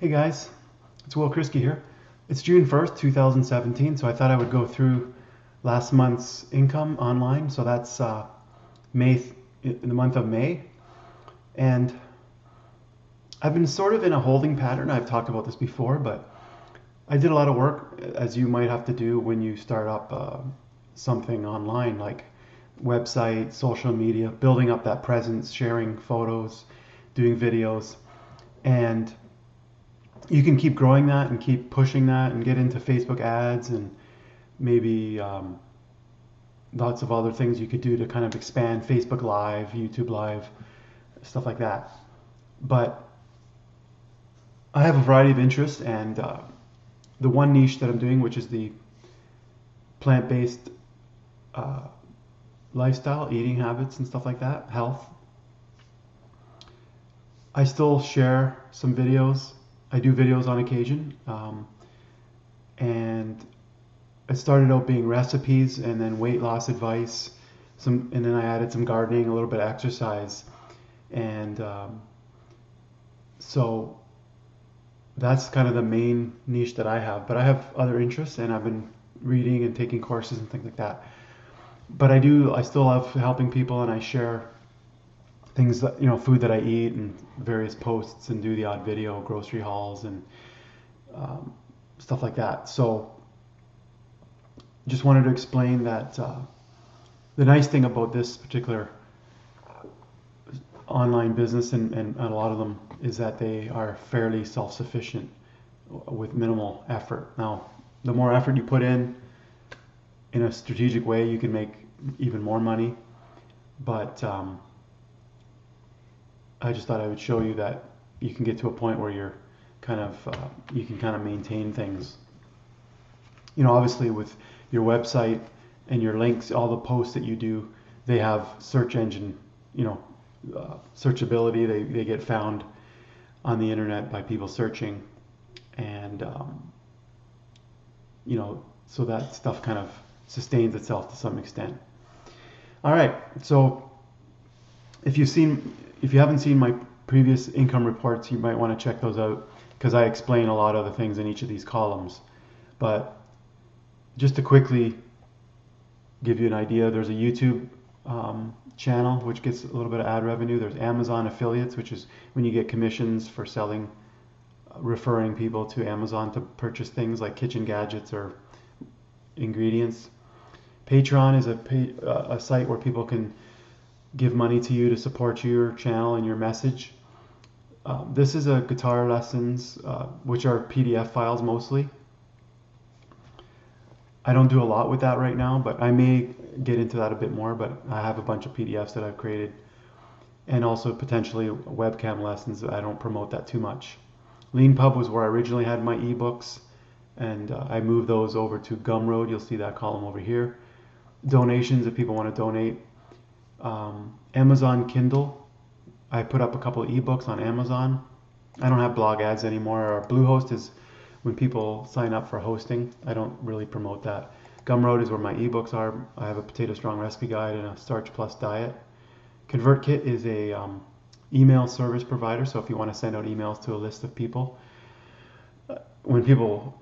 Hey guys, it's Will Krisky here. It's June 1st, 2017, so I thought I would go through last month's income online. So that's May, in the month of May. And I've been sort of in a holding pattern. I've talked about this before, but I did a lot of work, as you might have to do when you start up something online, like website, social media, building up that presence, sharing photos, doing videos. And you can keep growing that and keep pushing that and get into Facebook ads and maybe lots of other things you could do to kind of expand Facebook Live, YouTube Live, stuff like that. But I have a variety of interests, and the one niche that I'm doing, which is the plant-based uh, lifestyle, eating habits, and stuff like that, health. I still share some videos. I do videos on occasion, and it started out being recipes and then weight loss advice, and then I added some gardening, a little bit of exercise, and so that's kind of the main niche that I have. But I have other interests, and I've been reading and taking courses and things like that. But I still love helping people, and I share things that, food that I eat and various posts, and do the odd video, grocery hauls, and stuff like that. So just wanted to explain that the nice thing about this particular online business, and a lot of them, is that they are fairly self-sufficient with minimal effort. Now, the more effort you put in a strategic way, you can make even more money. But I just thought I would show you that you can get to a point where you can kind of maintain things. Obviously with your website and your links, all the posts that you do, they have search engine, searchability. They get found on the internet by people searching, and so that stuff kind of sustains itself to some extent. All right, so if you haven't seen my previous income reports, you might want to check those out, because I explain a lot of the things in each of these columns. But just to quickly give you an idea, there's a YouTube channel which gets a little bit of ad revenue. There's Amazon affiliates, which is when you get commissions for selling, referring people to Amazon to purchase things like kitchen gadgets or ingredients. Patreon is a site where people can give money to you to support your channel and your message. This is a guitar lessons, which are PDF files mostly. I don't do a lot with that right now, but I may get into that a bit more. But I have a bunch of PDFs that I've created, and also potentially webcam lessons. I don't promote that too much. LeanPub was where I originally had my ebooks, and I moved those over to Gumroad. You'll see that column over here. Donations, if people want to donate. Amazon Kindle, I put up a couple of ebooks on Amazon. I don't have blog ads anymore. Or Bluehost is when people sign up for hosting. I don't really promote that. Gumroad is where my ebooks are. I have a Potato Strong recipe guide and a Starch Plus diet. ConvertKit is a email service provider, so if you want to send out emails to a list of people,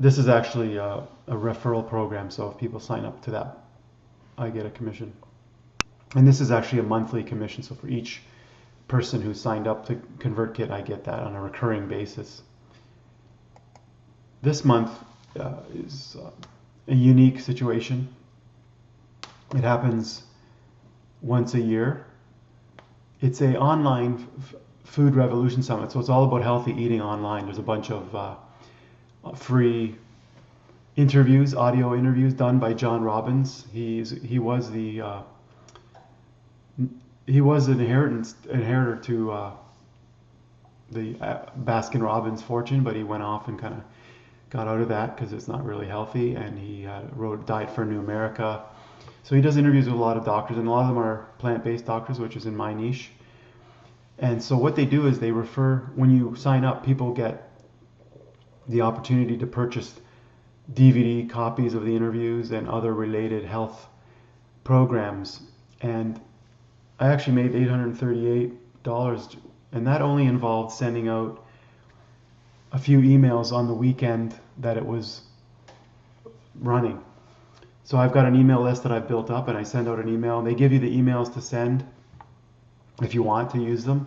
this is actually a referral program, so if people sign up to that, I get a commission. And this is actually a monthly commission, so for each person who signed up to ConvertKit, I get that on a recurring basis. This month is a unique situation. It happens once a year. It's a online food revolution summit, so it's all about healthy eating online. There's a bunch of free interviews, audio interviews done by John Robbins. He was an inheritor to the Baskin Robbins fortune, but he went off and kind of got out of that because it's not really healthy, and he wrote Diet for a New America. So he does interviews with a lot of doctors, and a lot of them are plant-based doctors, which is in my niche. And so what they do is they refer, when you sign up, people get the opportunity to purchase DVD copies of the interviews and other related health programs. And I actually made $838, and that only involved sending out a few emails on the weekend that it was running. So I've got an email list that I've built up, and I send out an email, and they give you the emails to send if you want to use them.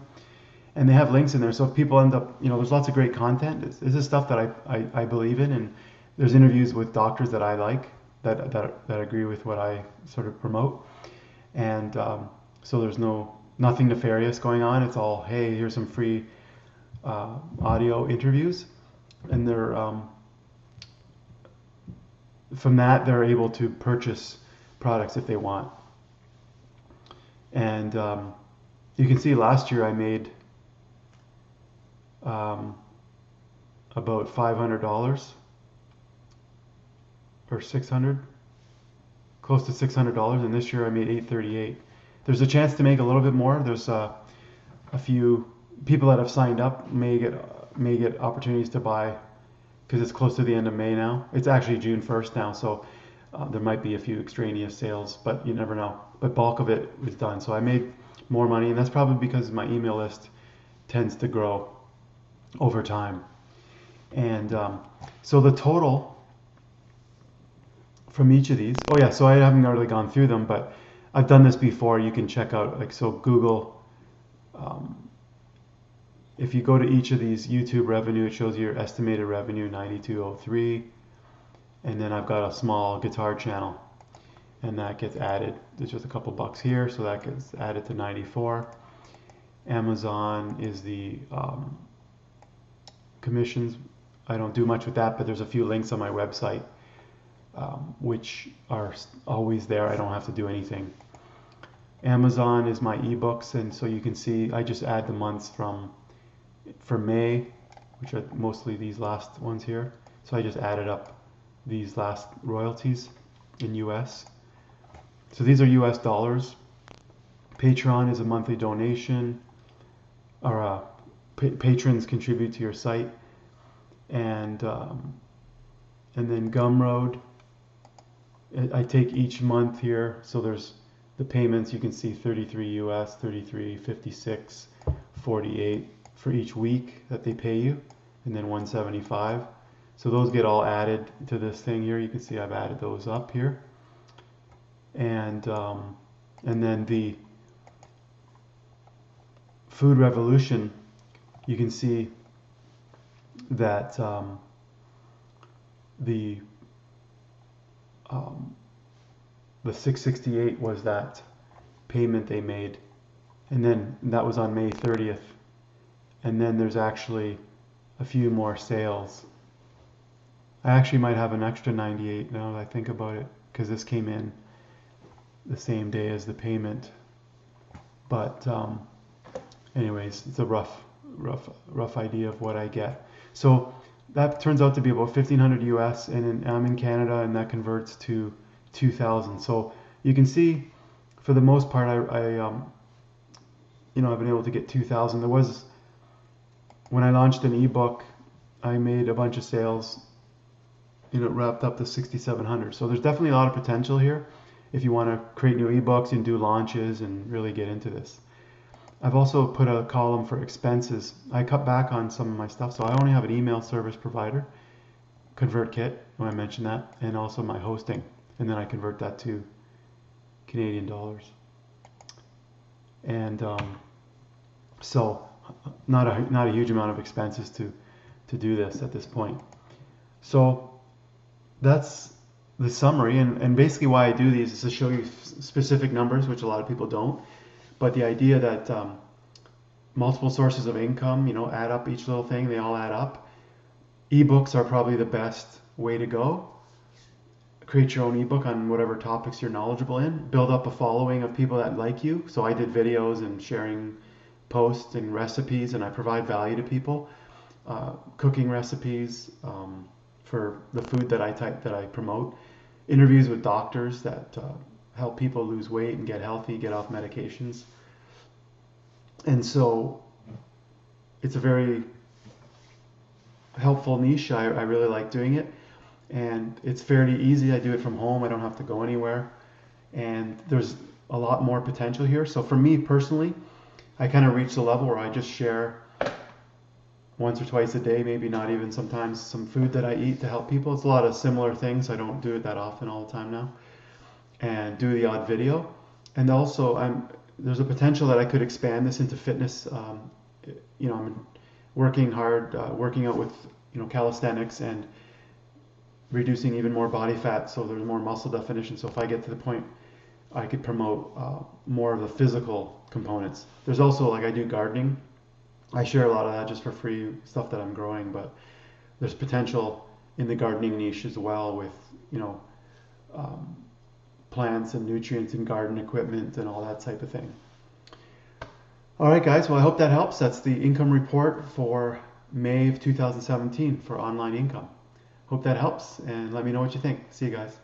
And they have links in there, so if people end up, there's lots of great content. This is stuff that I believe in, and there's interviews with doctors that I like, that agree with what I sort of promote. And so there's nothing nefarious going on. It's all, hey, here's some free audio interviews, and they're from that they're able to purchase products if they want. And you can see last year I made about $500 or 600, close to $600, and this year I made $838. There's a chance to make a little bit more. There's a few people that have signed up may get opportunities to buy because it's close to the end of May now. It's actually June 1st now, so there might be a few extraneous sales, but you never know. But bulk of it is done, so I made more money, and that's probably because my email list tends to grow over time. And so the total from each of these, oh yeah, so I haven't really gone through them, but I've done this before. You can check out, like, so Google, if you go to each of these, YouTube revenue, it shows your estimated revenue, 9203, and then I've got a small guitar channel, and that gets added. There's just a couple bucks here, so that gets added to 94. Amazon is the commissions. I don't do much with that, but there's a few links on my website, which are always there. I don't have to do anything. Amazon is my ebooks, and so you can see I just add the months for May, which are mostly these last ones here. So I just added up these last royalties in US. So these are US dollars. Patreon is a monthly donation, or patrons contribute to your site, and then Gumroad, I take each month here. So there's the payments. You can see 33 US, 33, 56, 48 for each week that they pay you, and then 175. So those get all added to this thing here. You can see I've added those up here, and then the Food Revolution, you can see that the 668 was that payment they made, and then that was on May 30th, and then there's actually a few more sales. I actually might have an extra 98 now that I think about it, because this came in the same day as the payment. But anyways, it's a rough idea of what I get. So that turns out to be about 1,500 US, and I'm in Canada, and that converts to 2,000. So you can see, for the most part, I've been able to get 2,000. There was, when I launched an ebook, I made a bunch of sales. It wrapped up to 6,700. So there's definitely a lot of potential here if you want to create new ebooks and do launches and really get into this. I've also put a column for expenses. I cut back on some of my stuff, so I only have an email service provider, ConvertKit, when I mentioned that, and also my hosting, and then I convert that to Canadian dollars. And so not a huge amount of expenses to do this at this point. So that's the summary, and basically why I do these is to show you specific numbers, which a lot of people don't. But the idea that multiple sources of income, add up each little thing, they all add up. Ebooks are probably the best way to go. Create your own ebook on whatever topics you're knowledgeable in. Build up a following of people that like you. So I did videos and sharing posts and recipes, and I provide value to people. Cooking recipes for the food that I promote. Interviews with doctors that help people lose weight and get healthy, get off medications. And so it's a very helpful niche. I really like doing it, and it's fairly easy. I do it from home. I don't have to go anywhere, and there's a lot more potential here. So for me personally, I kind of reached a level where I just share once or twice a day, maybe not even sometimes some food that I eat to help people. It's a lot of similar things. I don't do it that often all the time now, and do the odd video. And also, there's a potential that I could expand this into fitness. I'm working hard, working out with calisthenics and reducing even more body fat, so there's more muscle definition. So if I get to the point, I could promote more of the physical components. There's also, like, I do gardening. I share a lot of that just for free, stuff that I'm growing, but there's potential in the gardening niche as well with, um, plants and nutrients and garden equipment and all that type of thing. All right, guys. Well, I hope that helps. That's the income report for May of 2017 for online income. Hope that helps, and let me know what you think. See you guys.